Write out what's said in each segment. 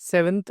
7th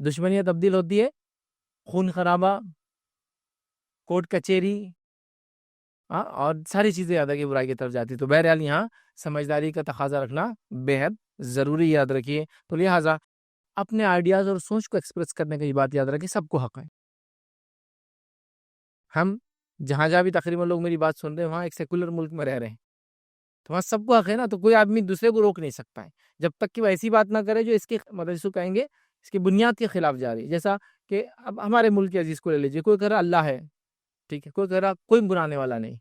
دشمنیاں تبدیل ہوتی ہے خون خرابہ، کوٹ کچہری، اور ساری چیزیں یاد رکھیے برائی کی طرف جاتی. تو بہرحال یہاں سمجھداری کا تقاضا رکھنا بے حد ضروری یاد رکھیے. تو لہٰذا اپنے آئیڈیاز اور سوچ کو ایکسپریس کرنے کی بات یاد رکھیے، سب کو حق ہے. ہم جہاں بھی تقریباً لوگ میری بات سن رہے ہیں وہاں ایک سیکولر ملک میں رہ رہے ہیں، تو وہاں سب کو حق ہے نا. تو کوئی آدمی دوسرے کو روک نہیں سکتا ہے جب تک کہ وہ ایسی بات نہ کرے جو اس کے مطلب اس کو کہیں گے اس کی بنیاد کے خلاف جا رہی ہے. جیسا کہ اب ہمارے ملک کے عزیز کو لے لیجیے، کوئی کہہ رہا اللہ ہے، ٹھیک ہے، کوئی کہہ رہا کوئی بنانے والا نہیں،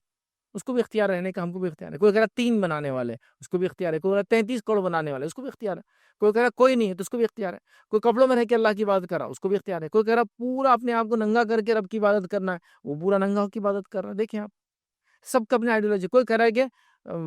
اس کو بھی اختیار رہنے کا، ہم کو بھی اختیار ہے. کوئی کہہ رہا 3 بنانے والے، اس کو بھی اختیار ہے. کوئی کہہ رہا 33 کروڑ بنانے والے، اس کو بھی اختیار ہے. کوئی کہہ رہا کوئی نہیں ہے تو اس کو بھی اختیار ہے. کوئی کپڑوں میں رہ کے اللہ کی عبادت کر رہا، اس کو بھی اختیار ہے. کوئی کہہ رہا پورا اپنے آپ کو ننگا کر کے رب کی عبادت کرنا ہے، وہ پورا ننگا ہو کی عبادت کر رہا ہے. دیکھیں آپ، سب کا اپنے آئیڈیالوجی. کوئی کہہ رہا ہے کہ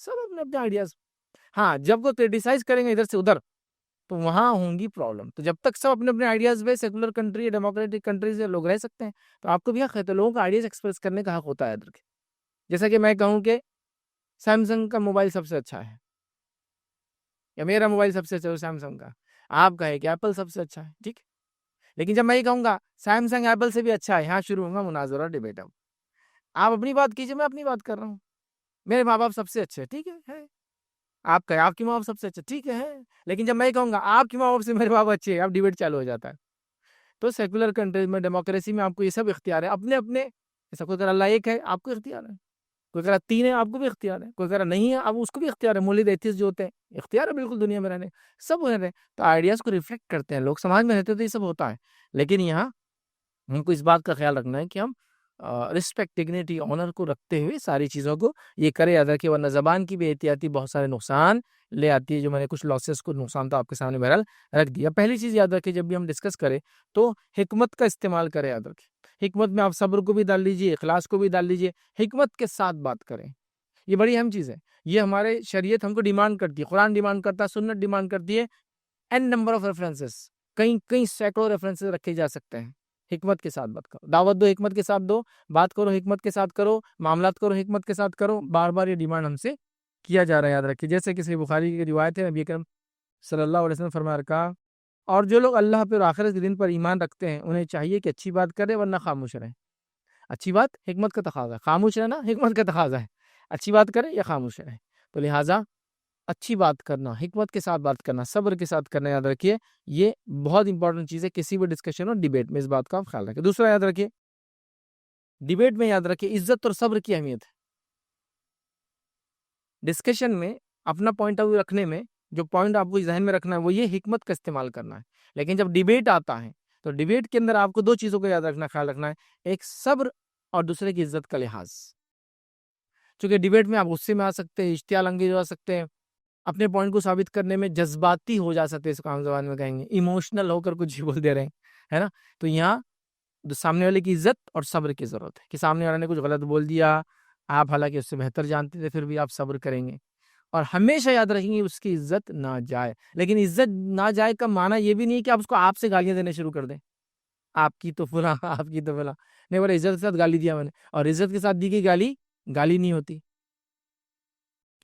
سب اپنے اپنے آئیڈیاز. ہاں جب وہ کریٹیسائز کریں گے ادھر سے ادھر تو وہاں ہوں گی پرابلم. تو جب تک سب اپنے اپنے آئیڈیاز پہ سیکولر کنٹری ڈیموکریٹک کنٹریز سے لوگ رہ سکتے ہیں تو آپ کو بھی حق ہے. تو لوگوں کا آئیڈیاز ایکسپریس کرنے کا حق ہوتا ہے ادھر کے. جیسا کہ میں کہوں کہ سیمسنگ کا موبائل سب سے اچھا ہے، یا میرا موبائل سب سے اچھا ہے سیمسنگ کا، آپ کہے کہ ایپل سب سے اچھا ہے، ٹھیک. لیکن جب میں یہ کہوں گا سیمسنگ ایپل سے بھی اچھا ہے، یہاں شروع ہوگا مناظرہ، ڈیبیٹ. اب آپ اپنی بات کیجیے، میں اپنی بات کر رہا ہوں. میرے ماں باپ سب سے اچھے، ٹھیک ہے. آپ کہیں آپ کی ماں باپ سب سے اچھا، ٹھیک ہے. لیکن جب میں کہوں گا آپ کی ماں باپ سے میرے باپ اچھے، اب ڈیبیٹ چالو ہو جاتا ہے. تو سیکولر کنٹریز میں ڈیموکریسی میں آپ کو یہ سب اختیار ہے اپنے اپنے. ایسا کوئی کہہ رہا اللہ ایک ہے، آپ کو اختیار ہے. کوئی کہہ رہا 3 ہے، آپ کو بھی اختیار ہے. کوئی کہہ رہا نہیں ہے، اب اس کو بھی اختیار ہے. مولد ایتھیسٹ جو ہوتے ہیں اختیار ہے بالکل دنیا میں رہنے، سب رہ رہے ہیں. تو آئیڈیاز کو ریفلیکٹ کرتے ہیں لوگ، سماج میں رہتے تو یہ سب ہوتا ہے. لیکن یہاں ہم کو اس بات کا خیال رکھنا ہے کہ ہم رسپیکٹ، ڈگنیٹی، آنر کو رکھتے ہوئے ساری چیزوں کو یہ کرے یاد رکھے. ورنہ زبان کی بے احتیاطی بہت سارے نقصان لے آتی ہے، جو میں نے کچھ لاسز کو نقصان تو آپ کے سامنے بہرحال رکھ دیا. پہلی چیز یاد رکھے جب بھی ہم ڈسکس کریں تو حکمت کا استعمال کریں. یاد رکھے حکمت میں آپ صبر کو بھی ڈال لیجیے، اخلاص کو بھی ڈال لیجیے، حکمت کے ساتھ بات کریں. یہ بڑی اہم چیز ہے. یہ ہمارے شریعت ہم کو ڈیمانڈ کرتی ہے، قرآن ڈیمانڈ کرتا ہے، سنت ڈیمانڈ کرتی ہے. n نمبر آف ریفرنسز، کئی سینکڑوں ریفرنسز رکھے جا سکتے ہیں. حکمت کے ساتھ بات کرو، دعوت دو حکمت کے ساتھ دو، بات کرو حکمت کے ساتھ کرو، معاملات کرو حکمت کے ساتھ کرو. بار بار یہ ڈیمانڈ ہم سے کیا جا رہا ہے. یاد رکھیے جیسے کہ صحیح بخاری کی روایت ہے، نبی اکرم صلی اللہ علیہ وسلم فرما رکھا، اور جو لوگ اللہ پر آخرت کے دن پر ایمان رکھتے ہیں انہیں چاہیے کہ اچھی بات کرے ورنہ خاموش رہیں. اچھی بات حکمت کا تقاضا ہے، خاموش رہنا حکمت کا تقاضا ہے. اچھی بات کرے یا خاموش رہے. تو لہٰذا اچھی بات کرنا، حکمت کے ساتھ بات کرنا، صبر کے ساتھ کرنا، یاد رکھیے یہ بہت امپورٹنٹ چیز ہے کسی بھی ڈسکشن اور ڈیبیٹ میں. اس بات کا آپ خیال رکھیں. دوسرا یاد رکھیے ڈیبیٹ میں یاد رکھیے عزت اور صبر کی اہمیت ہے. ڈسکشن میں اپنا پوائنٹ آف ویو رکھنے میں جو پوائنٹ آپ کو ذہن میں رکھنا ہے وہ یہ حکمت کا استعمال کرنا ہے. لیکن جب ڈیبیٹ آتا ہے تو ڈیبیٹ کے اندر آپ کو 2 چیزوں کو یاد رکھنا، خیال رکھنا ہے. ایک صبر اور دوسرے کی عزت کا لحاظ. چونکہ ڈیبیٹ میں آپ غصے میں آ سکتے ہیں، اشتعال انگیز ہو سکتے ہیں، اپنے پوائنٹ کو ثابت کرنے میں جذباتی ہو جا سکتے ہیں، اس کو عام زبان میں کہیں گے ایموشنل ہو کر کچھ بول دے رہے ہیں، ہے نا. تو یہاں سامنے والے کی عزت اور صبر کی ضرورت ہے کہ سامنے والے نے کچھ غلط بول دیا، آپ حالانکہ اس سے بہتر جانتے تھے پھر بھی آپ صبر کریں گے اور ہمیشہ یاد رکھیں گے اس کی عزت نہ جائے. لیکن عزت نہ جائے کا معنی یہ بھی نہیں کہ آپ اس کو آپ سے گالیاں دینے شروع کر دیں، آپ کی تو فلاں، آپ کی تو فلاں. نہیں، بولے عزت کے ساتھ گالی دیا میں نے، اور عزت کے ساتھ دی گئی گالی گالی نہیں ہوتی،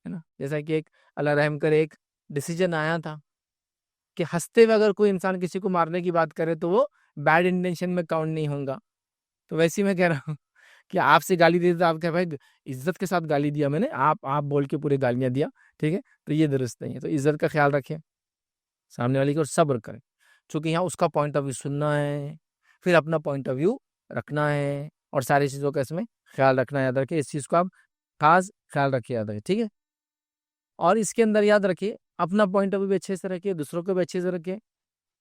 ہے نا. جیسا کہ ایک اللہ رحم کرے ایک ڈیسیجن آیا تھا کہ ہنستے ہوئے اگر کوئی انسان کسی کو مارنے کی بات کرے تو وہ بیڈ انٹینشن میں کاؤنٹ نہیں ہوگا. تو ویسے میں کہہ رہا ہوں کہ آپ سے گالی دیتے آپ کہ بھائی عزت کے ساتھ گالی دیا میں نے، آپ بول کے پورے گالیاں دیا، ٹھیک ہے. تو یہ درست نہیں ہے. تو عزت کا خیال رکھیں سامنے والے کی اور صبر کریں، چونکہ یہاں اس کا پوائنٹ آف ویو سننا ہے، پھر اپنا پوائنٹ آف ویو رکھنا ہے، اور ساری چیزوں کا اس میں خیال رکھنا. یاد رکھیں اس چیز کو آپ خاص خیال رکھیں، یاد رکھیں، ٹھیک ہے. اور اس کے اندر یاد رکھیے اپنا پوائنٹ آف ویو بھی اچھے سے رکھیے، دوسروں کو بھی اچھے سے رکھیں،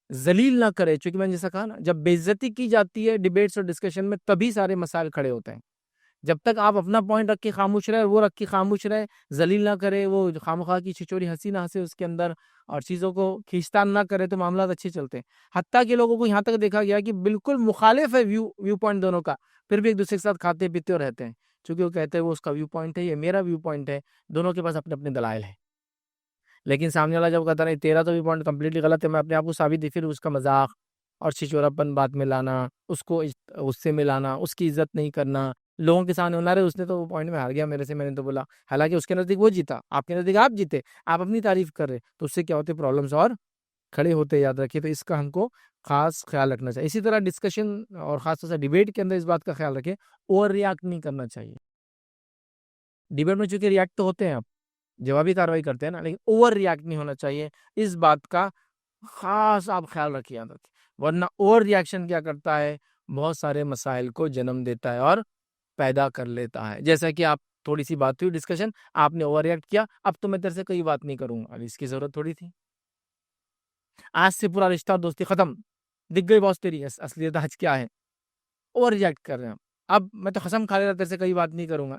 ذلیل نہ کرے. چونکہ میں نے جیسا کہا نا، جب بے عزتی کی جاتی ہے ڈیبیٹس اور ڈسکشن میں تبھی سارے مسائل کھڑے ہوتے ہیں. جب تک آپ اپنا پوائنٹ رکھ کے خاموش رہے، وہ رکھ کے خاموش رہے، ذلیل نہ کرے، وہ خامخواہ کی چھچوری ہنسی نہ ہنسے اس کے اندر، اور چیزوں کو کھینچتان نہ کرے، تو معاملات اچھے چلتے ہیں. حتیٰ کہ لوگوں کو یہاں تک دیکھا گیا کہ بالکل مخالف ہے ویو پوائنٹ دونوں کا، پھر بھی ایک دوسرے کے ساتھ کھاتے پیتے اور رہتے ہیں، چونکہ وہ کہتے ہیں وہ اس کا ویو پوائنٹ ہے، یہ میرا ویو پوائنٹ ہے. دونوں کے پاس اپنے اپنے دلائل ہیں. لیکن سامنے والا جب کہتا نہیں تیرا تو ویو پوائنٹ کمپلیٹلی غلط ہے، میں اپنے آپ کو ثابت دی، پھر اس کا مذاق اور چھچوراپن بات میں لانا، اس کو غصے میں لانا، اس کی عزت نہیں کرنا، لوگوں کے سامنے ہونا رہے اس نے تو وہ پوائنٹ میں ہار گیا میرے سے، میں نے تو بولا، حالانکہ اس کے نزدیک وہ جیتا، آپ کے نزدیک آپ جیتے، آپ اپنی تعریف کر رہے، تو اس سے کیا ہوتے پرابلمس اور کھڑے ہوتے، یاد رکھیے۔ تو اس کا ہم کو خاص خیال رکھنا چاہیے۔ اسی طرح ڈسکشن اور خاص طور سے ڈیبیٹ کے اندر اس بات کا خیال رکھیں، اوور ریاکٹ نہیں کرنا چاہیے۔ ڈیبیٹ میں چونکہ ریاکٹ تو ہوتے ہیں، آپ جوابی کاروائی کرتے ہیں نا، لیکن اوور ریاکٹ نہیں ہونا چاہیے، اس بات کا خاص آپ خیال رکھیے، یاد رکھیے، ورنہ اوور ریاکشن کیا کرتا ہے، بہت سارے مسائل کو جنم دیتا ہے اور پیدا کر لیتا ہے۔ جیسا کہ آپ تھوڑی سی بات ہوئی ڈسکشن، آپ نے اوور ریاکٹ کیا، اب تو میں تیرے سے کوئی بات نہیں کروں گا، اب اس کی ضرورت تھوڑی تھی، آج سے پورا رشتہ دوستی ختم، دکھ گئی باس تیری اصلیت آج کیا ہے، اوور ریاکٹ کر رہے ہیں اب میں تو قسم کھا لے رہا تیرے سے کوئی بات نہیں کروں گا،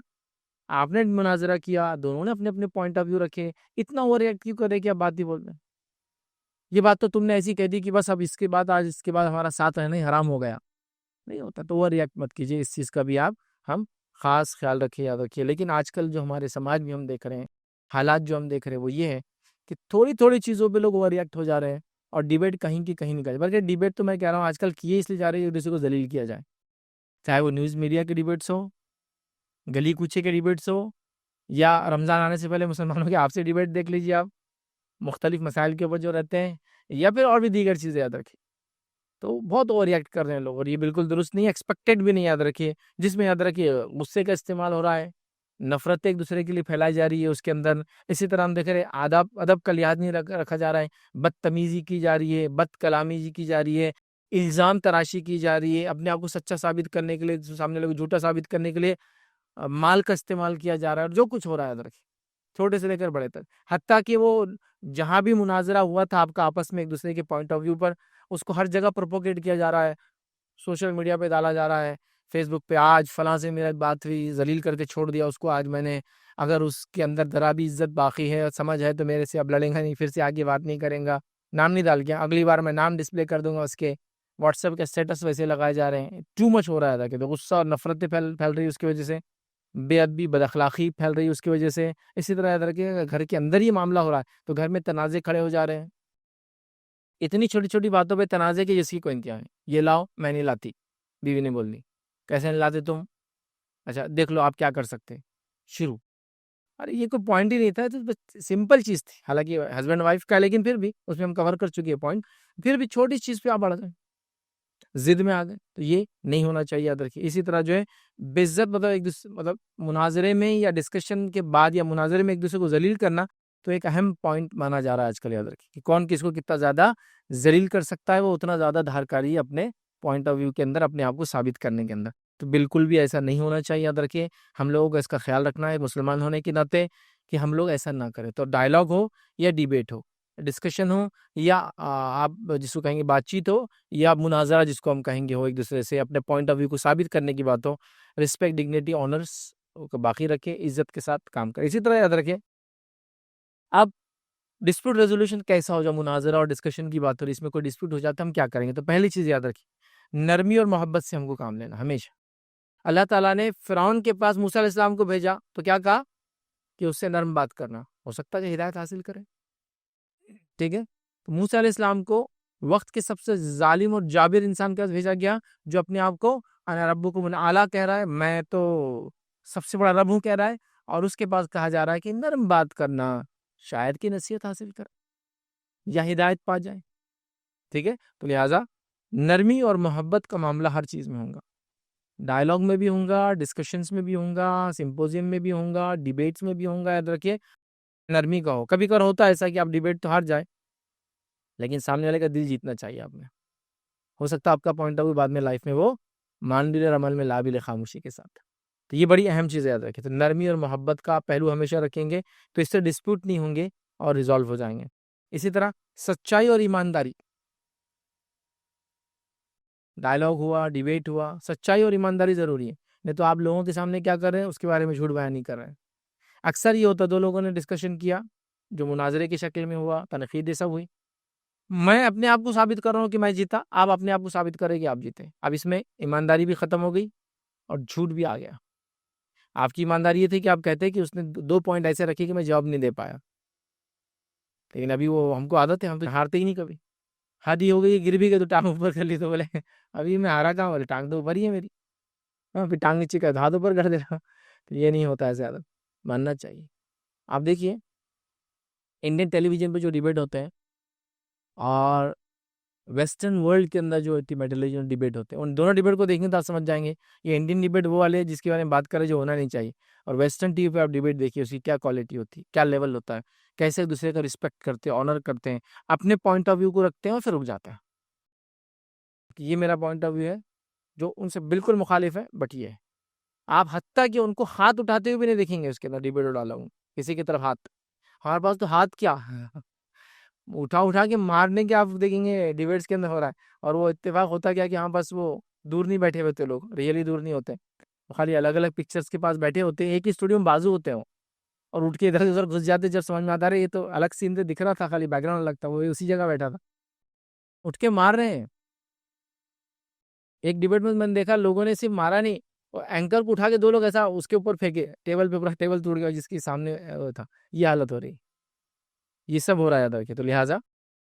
آپ نے مناظرہ کیا، دونوں نے اپنے اپنے پوائنٹ آف ویو رکھے، اتنا اوور ریاکٹ کیوں کرے کہ آپ بات ہی بول رہے ہیں؟ یہ بات تو تم نے ایسی کہہ دی کہ بس اب اس کے بعد آج اس کے بعد ہمارا ساتھ رہنا ہی حرام ہو گیا، نہیں ہوتا، تو اوور ریاکٹ مت کیجیے، اس چیز کا بھی آپ ہم خاص خیال رکھیے، یاد رکھیے۔ لیکن آج کل جو ہمارے سماج میں ہم دیکھ رہے ہیں، حالات جو ہم دیکھ رہے ہیں وہ یہ ہے کہ تھوڑی تھوڑی چیزوں پہ لوگ اوور ریاکٹ ہو جا رہے ہیں، اور ڈیبیٹ کہیں کی کہیں نہیں کر، بلکہ ڈیبیٹ تو میں کہہ رہا ہوں آج کل کیے اس لیے جا رہی ہے دوسرے کو ذلیل کیا جائے، چاہے وہ نیوز میڈیا کے ڈیبیٹس ہو، گلی کوچے کے ڈیبیٹس ہو، یا رمضان آنے سے پہلے مسلمانوں کے آپ سے ڈیبیٹ دیکھ لیجیے آپ، مختلف مسائل کے اوپر جو رہتے ہیں، یا پھر اور بھی دیگر چیزیں، یاد رکھیے۔ تو بہت اوور ریاکٹ کر رہے ہیں لوگ، اور یہ بالکل درست نہیں ہے، ایکسپیکٹڈ بھی نہیں، یاد رکھیے، جس میں یاد رکھیے غصے کا استعمال ہو رہا ہے، نفرت ایک دوسرے کے لیے پھیلائی جا رہی ہے اس کے اندر، اسی طرح ہم دیکھ رہے ہیں ادب کا لحاظ نہیں رکھا جا رہا ہے، بدتمیزی کی جا رہی ہے، بد کلامی کی جا رہی ہے، الزام تراشی کی جا رہی ہے، اپنے آپ کو سچا ثابت کرنے کے لیے، سامنے لوگ جھوٹا ثابت کرنے کے لیے مال کا استعمال کیا جا رہا ہے، اور جو کچھ ہو رہا ہے، یاد رکھیے، چھوٹے سے لے کر بڑے تک، حتیٰ کہ وہ جہاں بھی مناظرہ ہوا تھا آپ کا آپس میں ایک دوسرے کے پوائنٹ آف ویو پر، اس کو ہر جگہ پروپوگیٹ کیا جا رہا ہے، سوشل میڈیا پہ ڈالا جا رہا ہے، فیس بک پہ، آج فلاں سے میرا بات ہوئی، ذلیل کر کے چھوڑ دیا اس کو، آج میں نے، اگر اس کے اندر ذرا بھی عزت باقی ہے اور سمجھ ہے تو میرے سے اب لڑیں گا نہیں، پھر سے آگے بات نہیں کریں گا، نام نہیں ڈال گیا، اگلی بار میں نام ڈسپلے کر دوں گا اس کے، واٹس ایپ کے اسٹیٹس ویسے لگائے جا رہے ہیں، ٹو مچ ہو رہا تھا کہ غصہ اور نفرتیں پھیل رہی اس کی وجہ سے، بے ادبی بد اخلاقی پھیل رہی اس کی وجہ سے، اسی طرح یاد رکھیے گھر کے اندر ہی معاملہ ہو رہا ہے تو گھر میں تنازع کھڑے ہو جا رہے ہیں، اتنی چھوٹی چھوٹی باتوں پہ تنازع کی جس کی کوئی انتہا ہے، یہ لاؤ میں نہیں لاتی، بیوی نے بول دی، کیسے نہیں لاتے تم، اچھا دیکھ لو آپ کیا کر سکتے، شروع، ارے یہ کوئی پوائنٹ ہی نہیں تھا، تو سمپل چیز تھی، حالانکہ ہسبینڈ وائف کا، لیکن پھر بھی اس میں ہم کور کر چکے ہیں پوائنٹ، پھر بھی چھوٹی چیز پہ آپ بڑھ گئے، ضد میں آ گئے، تو یہ نہیں ہونا چاہیے، یاد رکھیے۔ اسی طرح جو ہے بے عزت، مطلب مناظرے میں یا ڈسکشن کے بعد یا مناظرے میں ایک دوسرے کو ذلیل کرنا تو ایک اہم پوائنٹ مانا جا رہا ہے آج کل، یاد رکھیے کہ کون کس کو کتنا زیادہ ذلیل کر سکتا ہے، وہ اتنا زیادہ دھارکاری ہے اپنے پوائنٹ آف ویو کے اندر، اپنے آپ کو ثابت کرنے کے اندر، تو بالکل بھی ایسا نہیں ہونا چاہیے، یاد رکھیے ہم لوگوں کو اس کا خیال رکھنا ہے مسلمان ہونے کے ناطے کہ ہم لوگ ایسا نہ کریں، تو ڈائلاگ ہو یا ڈیبیٹ ہو، ڈسکشن ہو یا آپ جس کو کہیں گے بات چیت ہو، یا مناظرہ جس کو ہم کہیں گے ہو، ایک دوسرے سے اپنے پوائنٹ آف ویو کو ثابت کرنے کی بات ہو، رسپیکٹ، ڈگنیٹی، آنرس کو باقی رکھے، عزت کے ساتھ کام کرے۔ اسی طرح یاد رکھے اب ڈسپیوٹ ریزولوشن کیسا ہو، جب مناظرہ اور ڈسکشن کی بات ہو رہی ہے، اس میں کوئی ڈسپیوٹ ہو جاتا ہے ہم کیا کریں گے، تو پہلی چیز یاد رکھیے نرمی اور محبت سے ہم کو کام لینا ہمیشہ۔ اللہ تعالیٰ نے فرعون کے پاس موسیٰ علیہ السلام کو بھیجا تو کیا کہا کہ اس سے نرم بات کرنا، ہو سکتا ہے کہ ہدایت حاصل کرے، ٹھیک ہے، تو موسیٰ علیہ السلام کو وقت کے سب سے ظالم اور جابر انسان کے پاس بھیجا گیا، جو اپنے آپ کو انا ربکم الاعلیٰ کہہ رہا ہے، میں تو سب سے بڑا رب ہوں کہہ رہا ہے، اور اس کے پاس کہا جا رہا ہے کہ نرم بات کرنا، شاید کی نصیحت حاصل کر یا ہدایت پا جائے، ٹھیک ہے، تو لہٰذا نرمی اور محبت کا معاملہ ہر چیز میں ہوگا، ڈائلاگ میں بھی ہوگا، ڈسکشنز میں بھی ہوگا، سمپوزیم میں بھی ہوگا، ڈیبیٹس میں بھی ہوگا، یاد رکھیے نرمی کا ہو۔ کبھی کبھار ہوتا ہے ایسا کہ آپ ڈیبیٹ تو ہار جائے، لیکن سامنے والے کا دل جیتنا چاہیے آپ نے، ہو سکتا ہے آپ کا پوائنٹ آف ویو بعد میں لائف میں وہ مان بھی لے، عمل میں لا بھی لے خاموشی کے ساتھ، تو یہ بڑی اہم چیز یاد رکھیں، تو نرمی اور محبت کا پہلو ہمیشہ رکھیں گے تو اس سے ڈسپیوٹ نہیں ہوں گے اور ریزالو ہو جائیں گے۔ اسی طرح سچائی اور ایمانداری، ڈائلاگ ہوا، ڈیبیٹ ہوا، سچائی اور ایمانداری ضروری ہے، نہیں تو آپ لوگوں کے سامنے کیا کر رہے ہیں اس کے بارے میں جھوٹ بیان نہیں کر رہے ہیں۔ اکثر یہ ہوتا، دو لوگوں نے ڈسکشن کیا جو مناظرے کی شکل میں ہوا، تنقید سب ہوئی، میں اپنے آپ کو ثابت کر رہا ہوں کہ میں جیتا، آپ اپنے آپ کو ثابت کریں کہ آپ جیتے، اب اس میں ایمانداری بھی ختم ہو گئی اور جھوٹ بھی آ گیا۔ آپ کی ایمانداری یہ تھی کہ آپ کہتے کہ اس نے 2 پوائنٹ ایسے رکھے کہ میں جواب نہیں دے پایا، لیکن ابھی وہ ہم کو عادت ہے، ہم تو ہارتے ہی نہیں کبھی، حد ہی ہو گئی، گر بھی گئے تو ٹانگ اوپر کر لی، تو بولے ابھی میں ہارا کہاں، بولے ٹانگ تو اوپر ہی ہے میری، ہاں پھر ٹانگ نیچے کا ہاتھ اوپر کر دینا. تو یہ نہیں ہوتا ہے زیادہ, ماننا چاہیے. آپ دیکھیے انڈین ٹیلی ویژن پہ جو ڈیبیٹ ہوتے ہیں اور ویسٹرن ورلڈ کے اندر جو ٹیلیویژن ڈیبیٹ ہوتے ہیں, ان دونوں ڈیبیٹ کو دیکھیں تو آپ سمجھ جائیں گے یہ انڈین ڈیبیٹ وہ والے جس کے بارے میں بات کرے جو ہونا نہیں چاہیے, اور ویسٹرن ٹی وی پہ آپ ڈیبیٹ دیکھیے اس کی کیا کوالٹی ہوتی ہے, کیا لیول ہوتا ہے, کیسے ایک دوسرے کا رسپیکٹ کرتے ہیں, آنر کرتے ہیں, اپنے پوائنٹ آف ویو کو رکھتے ہیں اور پھر رک جاتے ہیں کہ یہ میرا پوائنٹ آف ویو ہے جو ان سے بالکل مخالف ہے, بٹ یہ ہے. آپ حتیٰ کہ ان کو ہاتھ اٹھاتے ہوئے بھی نہیں دیکھیں گے اس کے اندر ڈیبیٹ ڈالا ہوں کسی کی طرف ہاتھ. ہمارے پاس تو ہاتھ کیا اٹھا کے مارنے کے آپ دیکھیں گے ڈیبیٹس کے اندر ہو رہا ہے, اور وہ اتفاق ہوتا کیا کہ ہاں بس وہ دور نہیں بیٹھے ہوتے لوگ, ریئلی دور نہیں ہوتے, خالی الگ الگ پکچرز کے پاس بیٹھے ہوتے ہیں, ایک ہی اسٹوڈیو میں بازو ہوتے ہیں اور اٹھ کے ادھر ادھر گھس جاتے. جب سمجھ میں آتا رہے یہ تو الگ سین سے دکھ رہا تھا, خالی بیک گراؤنڈ لگتا, وہ اسی جگہ بیٹھا تھا, اٹھ کے مار رہے ہیں. ایک ڈیبیٹ میں نے دیکھا لوگوں نے صرف مارا نہیں, اینکر کو اٹھا کے دو لوگ ایسا اس کے اوپر پھینکے, ٹیبل پہ پورا ٹیبل ٹوٹ گیا جس کے سامنے تھا. یہ حالت ہو رہی, یہ سب ہو رہا ہے یاد رکھے. تو لہٰذا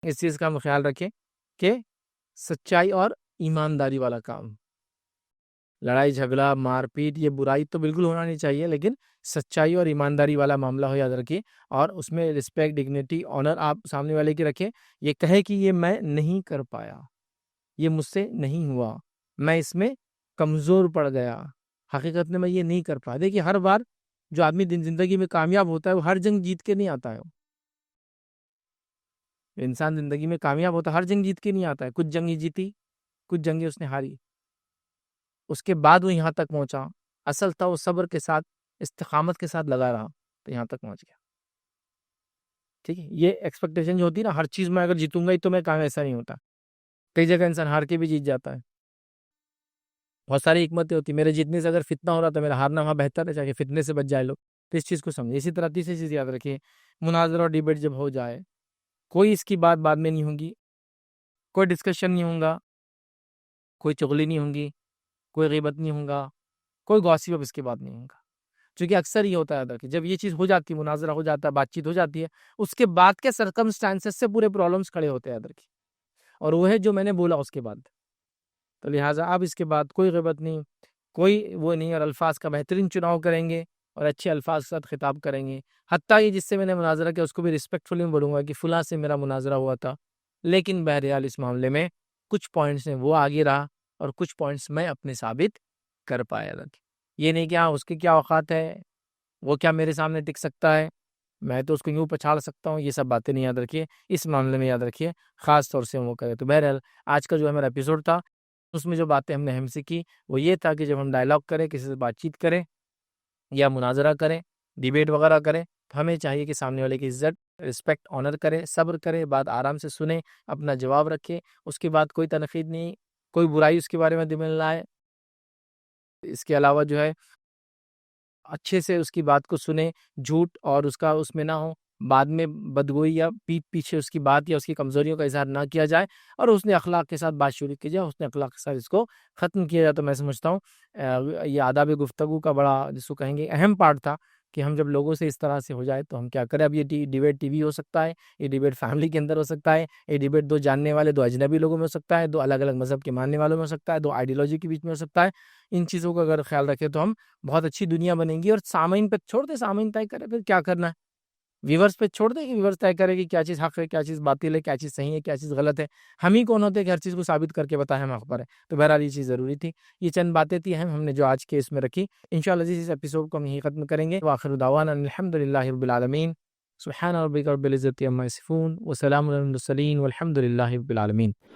اس چیز کا ہم خیال رکھیں کہ سچائی اور ایمانداری والا کام, لڑائی جھگڑا مار پیٹ یہ برائی تو بالکل ہونا نہیں چاہیے, لیکن سچائی اور ایمانداری والا معاملہ ہو, یاد رکھیے. اور اس میں رسپیکٹ, ڈگنیٹی, آنر آپ سامنے والے کی رکھیں. یہ کہے کہ یہ میں نہیں کر پایا, یہ مجھ سے نہیں ہوا, میں اس میں کمزور پڑ گیا, حقیقت میں یہ نہیں کر پایا. دیکھیے ہر بار جو آدمی زندگی میں کامیاب ہوتا ہے وہ ہر جنگ جیت کے نہیں آتا ہے. انسان زندگی میں کامیاب ہوتا ہے ہر جنگ جیت کے نہیں آتا ہے. کچھ جنگیں جیتی, کچھ جنگیں اس نے ہاری, اس کے بعد وہ یہاں تک پہنچا. اصل تھا وہ صبر کے ساتھ, استقامت کے ساتھ لگا رہا تو یہاں تک پہنچ گیا. ٹھیک ہے, یہ ایکسپیکٹیشن جو ہوتی ہے نا, ہر چیز میں اگر جیتوں گا ہی تو میں کامیاب, ایسا نہیں ہوتا. کئی جگہ انسان ہار کے بھی جیت جاتا ہے. بہت ساری حکمتیں ہوتی, میرے جیتنے سے اگر فتنہ ہو رہا تو میرا ہارنا وہاں بہتر ہے, چاہے فتنے سے بچ جائے لوگ. تو اس چیز کو سمجھے. اسی طرح تیسری چیز یاد رکھیے, مناظرہ اور ڈیبیٹ جب ہو جائے, کوئی اس کی بات بعد میں نہیں ہوگی, کوئی ڈسکشن نہیں ہوگا, کوئی چغلی نہیں ہوگی, کوئی غیبت نہیں ہوگا, کوئی گوسپ اس کے بعد نہیں ہوگا. چونکہ اکثر یہ ہوتا ہے کہ جب یہ چیز ہو جاتی ہے, مناظرہ ہو جاتا ہے, بات چیت ہو جاتی ہے, اس کے بعد کے سرکمسٹانسز سے پورے پرابلمس کھڑے ہوتے ہیں, یاد رکھیے. اور وہ ہے جو میں نے بولا اس کے بعد. تو لہٰذا آپ اس کے بعد کوئی غیبت نہیں, کوئی وہ نہیں, اور الفاظ کا بہترین چناؤ کریں گے اور اچھے الفاظ کے ساتھ خطاب کریں گے. حتیٰ کہ جس سے میں نے مناظرہ کیا اس کو بھی ریسپیکٹفلی بولوں گا کہ فلاں سے میرا مناظرہ ہوا تھا, لیکن بہرحال اس معاملے میں کچھ پوائنٹس ہیں وہ آگے رہا اور کچھ پوائنٹس میں اپنے ثابت کر پایا. یہ نہیں کہ ہاں اس کی کیا اوقات ہے, وہ کیا میرے سامنے ٹک سکتا ہے, میں تو اس کو یوں پچھاڑ سکتا ہوں, یہ سب باتیں نہیں. یاد رکھیے اس معاملے میں, یاد رکھیے خاص طور سے وہ کرے. تو بہرحال آج کا جو ہمارا ایپیسوڈ تھا اس میں جو باتیں ہم نے ہم سے کی وہ یہ تھا کہ جب ہم ڈائلاگ کریں, کسی سے بات چیت کریں یا مناظرہ کریں, ڈیبیٹ وغیرہ کریں, تو ہمیں چاہیے کہ سامنے والے کی عزت, رسپیکٹ, آنر کرے, صبر کرے, بات آرام سے سنیں, اپنا جواب رکھے. اس کے بعد کوئی تنقید نہیں, کوئی برائی اس کے بارے میں دل میں لائے. اس کے علاوہ جو ہے اچھے سے اس کی بات کو سنیں, جھوٹ اور اس کا اس میں نہ ہو, بعد میں بدگوئی یا پیٹ پیچھے اس کی بات یا اس کی کمزوریوں کا اظہار نہ کیا جائے, اور اس نے اخلاق کے ساتھ بات شروع کی جائے, اس نے اخلاق کے ساتھ اس کو ختم کیا جائے. تو میں سمجھتا ہوں یہ آداب گفتگو کا بڑا جس کو کہیں گے اہم پارٹ تھا کہ ہم جب لوگوں سے اس طرح سے ہو جائے تو ہم کیا کریں. اب یہ ڈیبیٹ ٹی وی ہو سکتا ہے, یہ ڈیبیٹ فیملی کے اندر ہو سکتا ہے, یہ ڈیبیٹ دو جاننے والے, دو اجنبی لوگوں میں ہو سکتا ہے, دو الگ الگ مذہب کے ماننے والوں میں ہو سکتا ہے, دو آئیڈیالوجی کے بیچ میں ہو سکتا ہے. ان چیزوں کا اگر خیال رکھے تو ہم بہت اچھی دنیا بنیں گی. اور سامعین پہ چھوڑ دیں, سامعین طے کرے پھر کیا کرنا ہے, ویورز پہ چھوڑ دیں کہ ویورز طے کرے کہ کیا چیز حق ہے, کیا چیز باطل ہے, کیا چیز صحیح ہے, کیا چز غلط ہے. ہم ہی کون ہوتے ہیں کہ ہر چیز کو ثابت کر کے بتائیں ہم حق پر ہے. تو بہرحال یہ چیز ضروری تھی, یہ چند باتیں تھیں ہم نے جو آج کے اس میں رکھی. انشاءاللہ اس ایپیسوڈ کو ہم یہیں ختم کریں گے. وآخر دعوانا الحمدللہ رب العالمین, سبحان ربک رب العزت عما یصفون, وسلام علی المرسلین, والحمدللہ رب العالمین.